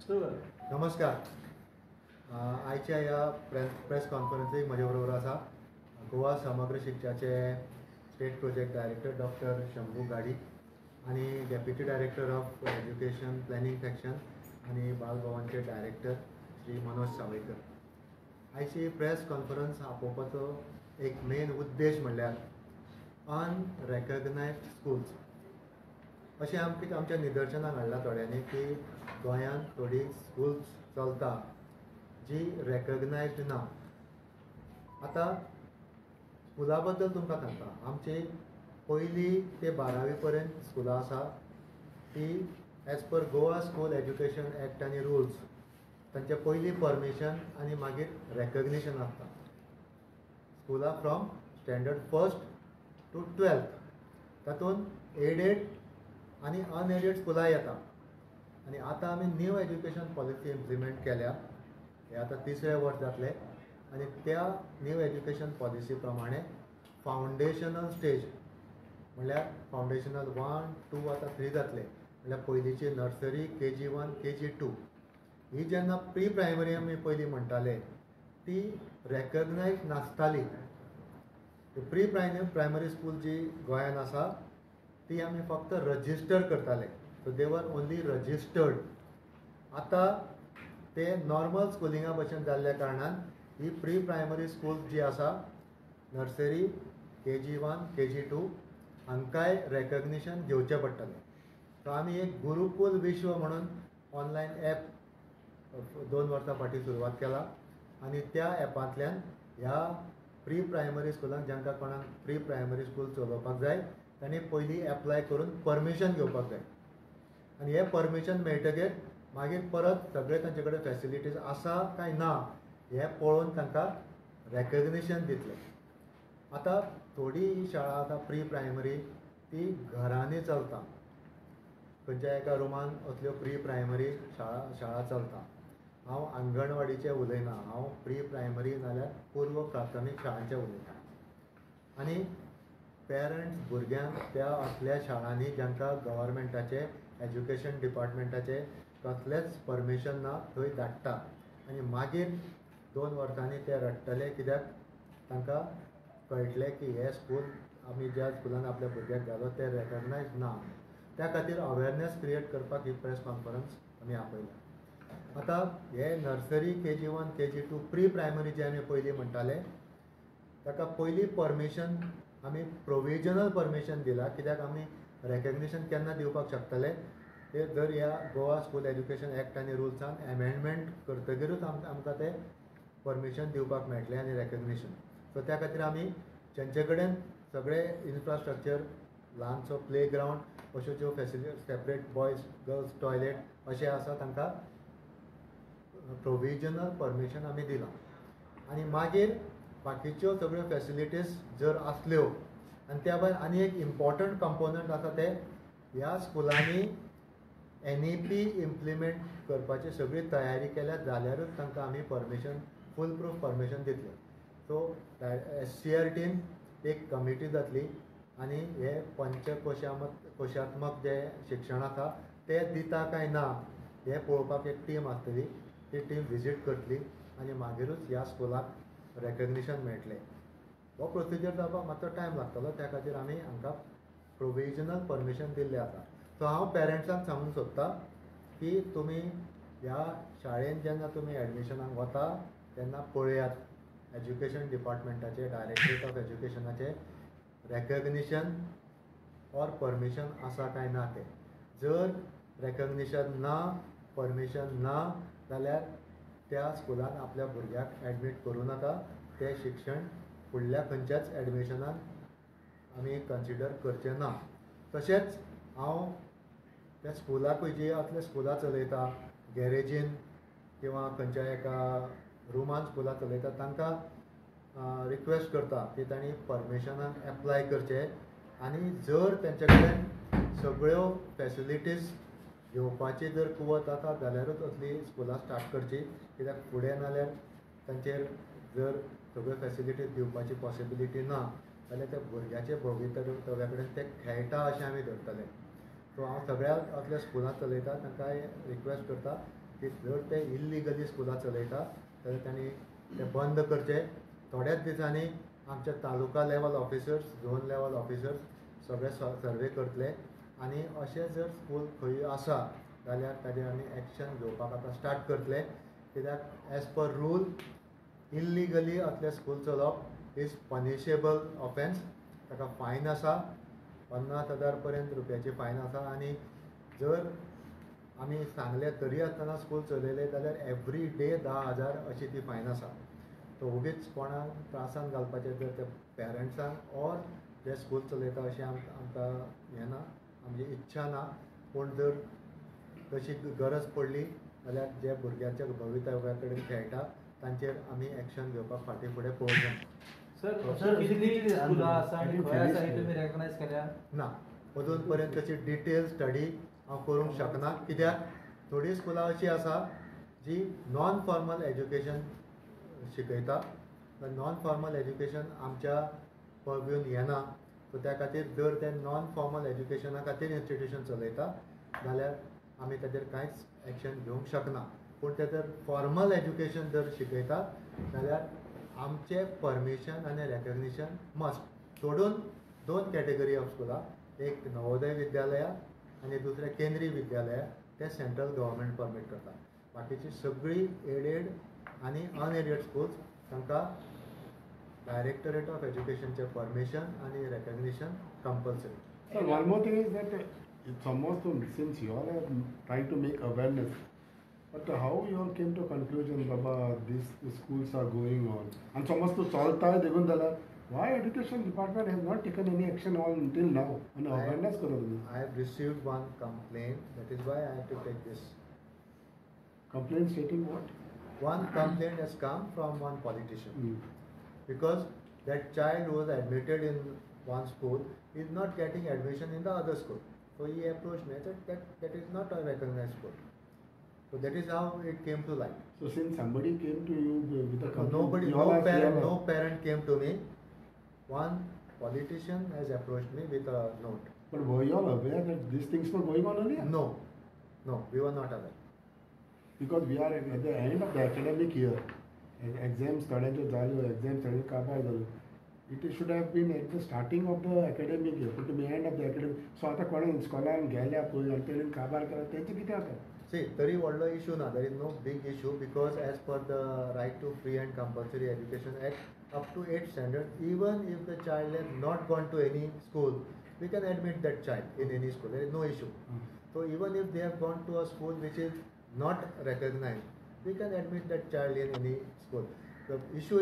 नमस्कार. आयच्या ह्या प्रेस कॉन्फरन्सीक म्हजे बरोबर आसा गोवा समग्र शिक्षाचे state project director doctor Shambhu Gadi आणि deputy director of education planning section आणि बालभवनचे डायरेक्टर श्री मनोज सावयकर. आयची प्रेस कॉन्फरन्स आपोवपाचो एक मेन उद्देश म्हणल्यार अनरेकग्नायज्ड स्कूल्स. अशें आमच्या निदर्शनाक हाडलां थोड्यांनी की गोंयांत थोडी स्कूल्स चलता जी रेकग्नायज्ड ना. आतां स्कुला बद्दल तुमकां सांगता. आमची पयली ते 12वी पर्यंत स्कुलां आसा ती as per Goa school education act आनी रुल्स तांचे पयली परमिशन आनी मागीर रेकग्निशन आसता. स्कुलां from standard first to 12th तातूंत एडेड आनी अनएडेड स्कुलां येता. आनी आतां आमी न्यू एज्युकेशन पॉलिसी इम्प्लिमेंट केल्या. हे आतां 3रे वर्स जातलें आनी त्या न्यू एज्युकेशन पॉलिसी प्रमाणे फावंडेशनल स्टेज म्हणल्यार फावंडेशनल 1, 2 आतां 3 जातले. म्हणल्यार पयलींची नर्सरी, KG1, KG2 ही जेन्ना प्री प्रायमरी आमी पयलीं म्हणटाले ती रेकग्नायज नासताली. प्री प्रायमरी स्कूल जी गोंयांत आसा ती आमी फक्त रजिस्टर करताले. सो दे वर ओन्ली रजिस्टर्ड. आतां ते नॉर्मल स्कुलिंगा भशेन जाल्ल्या कारणान ही प्री प्रायमरी स्कूल जी आसा नर्सरी, KG1, KG2 हांकांय रेकग्निशन घेवचें पडटलें. सो आमी एक गुरुकुल विश्व म्हणून ऑनलायन एप 2 वर्सां फाटीं सुरवात केला आनी त्या एपांतल्यान ह्या प्री प्रायमरी स्कुलांक जांकां कोणाक प्री प्रायमरी स्कूल चलोवपाक जाय तांणी पयलीं एप्लाय करून परमिशन घेवपाक जाय. आनी हें परमिशन मेळटकीर मागीर परत सगळे तांचे कडेन फॅसिलिटीज आसा काय ना हें पळोवन तांकां रेकग्निशन दितलें. आतां थोडी शाळा आतां प्री प्रायमरी ती घरांनी चलता. खंयच्या एका रुमान असल्यो प्री प्रायमरी शाळा चलता. हांव अंगणवाडीचें उलयना, हांव प्री प्रायमरी नाल्यार पूर्व प्राथमीक शाळांचें उलयतां. आनी पेरंट्स भुरग्यांक त्या असल्या शाळांनी जांकां गव्हर्मेंटाचे एज्युकेशन डिपार्टमेंटाचे कसलेंच परमिशन ना थंय धाडटा. आनी मागीर 2 वर्सांनी ते रडटले कित्याक तांकां कळटलें की हे स्कूल आमी ज्या स्कुलान आपल्या भुरग्याक घालो ते रेकग्नायज ना. त्या खातीर अवेरनेस क्रिएट करपाक ही प्रेस कॉन्फरन्स आमी आपयल्या. आतां हे nursery, KG1, KG2 pre primary जे आमी पयलीं म्हणटाले ताका पयलीं परमिशन आमी प्रोविजनल परमिशन दिला. कित्याक आमी रेकग्निशन केन्ना दिवपाक शकतले ते जर ह्या गोवा स्कूल एज्युकेशन एक्ट आनी रुल्सान एमेंडमेंट करतकीरूच आमकां ते परमिशन दिवपाक मेळटलें आनी रेकग्निशन. सो त्या खातीर आमी जेंचे कडेन सगळे इन्फ्रास्ट्रक्चर ल्हानसो प्ले ग्रावंड अश्यो ज्यो facility separate boys girls toilet अशें आसा तांकां प्रोविजनल परमिशन आमी दिलां. आनी मागीर बाकीच्यो सगळ्यो फॅसिलिटीज जर आसल्यो आनी त्या भायर आनी एक इम्पॉर्टंट कंपोनंट आसा ते ह्या स्कुलांनी NEP इम्प्लिमेंट करपाची सगळी तयारी केल्या जाल्यारूच तांकां आमी परमिशन फूल प्रूफ परमिशन दितले. सो SCRTन एक कमिटी जातली आनी हे पंचकोशात्मक जे शिक्षण आसा तें दिता काय ना हें पळोवपाक एक टीम आसतली. ती टीम विजीट करतली आनी मागीरूच ह्या स्कुलाक रेकग्निशन मेळटलें. हो प्रोसिजर जावपाक मातसो टायम लागतलो. त्या खातीर आमी हांकां प्रोविजनल परमिशन दिल्लें आसा. सो हांव पेरंट्सांक सांगूंक सोदतां की तुमी ह्या शाळेंत जेन्ना तुमी एडमिशनाक वता तेन्ना पळयात एज्युकेशन डिपार्टमेंटाचे डायरेक्टरेट ऑफ एज्युकेशनाचे रेकग्निशन ऑर परमिशन आसा काय ना तें. जर रेकग्निशन ना, परमिशन ना जाल्यार त्या स्कुलान आपल्या भुरग्याक एडमीट करूं नाका. तें शिक्षण फुडल्या खंयच्याच एडमिशनान आमी कन्सिडर करचें ना. तशेंच हांव त्या स्कुलाकूय जी असले स्कुलां चलयता गॅरेजीन किंवा खंयच्या एका रुमान स्कुलां चलयता तांकां रिक्वेस्ट करता की तांणी परमिशनाक एप्लाय करचें आनी जर तेंचे कडेन सगळ्यो फॅसिलिटीज घेवपाची जर कुवत आसा जाल्यारूच असली स्कुलां स्टार्ट करची. कित्याक फुडें नाल्यार तांचेर जर सगळ्यो फॅसिलिटीज दिवपाची पॉसिबिलिटी ना जाल्यार त्या भुरग्याचे भवितव्या कडेन ते खेळटा अशें आमी धरतले. सो हांव सगळ्या असल्या स्कुलां चलयता तांकां रिक्वेस्ट करता की जर ते इल्लिगली स्कुलां चलयता जाल्यार तांणी ते बंद करचे. थोड्याच दिसांनी आमचे taluka level officers, zone level officers सगळे सर्वे करतले आनी अशें जर स्कूल खंय आसा जाल्यार ताजेर आमी एक्शन घेवपाक आतां स्टार्ट करतले. कित्याक एज पर रूल इल्लिगली असले स्कूल चलोवप इज पनिशेबल ऑफेन्स. ताका फायन आसा, 50,000 पर्यंत रुपयाची फायन आसा. आनी जर आमी सांगले तरी आसतना स्कूल चलयले जाल्यार एवरी डे 10,000 अशी ती फायन आसा. तो उगीच कोणाक त्रासान घालपाचें जर ते पेरंट्सांक ऑर जे स्कूल चलयता अशें आमकां हें ना, आमची इच्छा ना. पूण जर तशी गरज पडली जाल्यार जे भुरग्यांच्या भवितव्या कडेन खेळटा तांचेर आमी एक्शन घेवपाक फाटीं फुडें पळोवंक ना. सर कितली स्कुलां आसा आनी खंय आसा हें तुमी रेकग्नायज केल्या? ना, अजून पर्यंत तशी डिटेल स्टडी हांव करूंक शकना. कित्याक थोडीं स्कुलां अशीं आसा जी नॉन फॉर्मल एज्युकेशन शिकयता. नॉन फॉर्मल एज्युकेशन आमच्या पर्व्यून येना. सो त्या खातीर जर ते नॉन फॉर्मल एज्युकेशना खातीर इन्स्टिट्यूशन चलयता जाल्यार आमी ताजेर कांयच एक्शन घेवंक शकना. पूण ते जर फॉर्मल एज्युकेशन जर शिकयता जाल्यार आमचे परमिशन आनी रेकग्निशन मस्ट. सोडून 2 कॅटेगरी ऑफ स्कुलां, एक नवोदय विद्यालया आनी दुसरें केंद्रीय विद्यालया, ते सेंट्रल गव्हर्मेंट परमीट करता. बाकीची सगळीं एडेड आनी अनएडेड स्कूल्स तांकां डायरेक्टरेट ऑफ एज्युकेशनचें परमिशन आनी recognition compulsory. So one more thing is that it's almost since you all are trying to make awareness, but how you all came to conclusion, Baba, these schools are going on, and समज तो चलता है देखून जाल्यार why education department has not taken any action all until now and awareness करो तुम्ही. I have received one complaint, that is why I had to take this. Complaint stating what? One complaint has come from one politician because that child who was admitted in one school is not getting admission in the other school. So he approached me and said that is not a recognized school. So that is how it came to light. So since somebody came to you with a complaint, Nobody, you all are no parent came to me. One politician has approached me with a note. But were you all aware that these things were going on earlier? No, we were not aware. Because we are at the end of the academic year. Exams थोड्यांचे जाल्यो, exams थोड्यांचे काबार जाल्यो. It should have been at the starting of the academic year, but to the end of the academic. So आता कोणी स्कॉलान गेल्या पळय आनी तेणेन काबार केला तेंचे कितें जाता? See, very व्हडलो issue ना. There is no big issue because as per the Right to Free and Compulsory Education Act, up to 8th standard, even if the child has not gone to any school, we can admit that child in any school. There is no issue. So even if they have gone to a school which is not recognized, we can admit that child in any school. The issue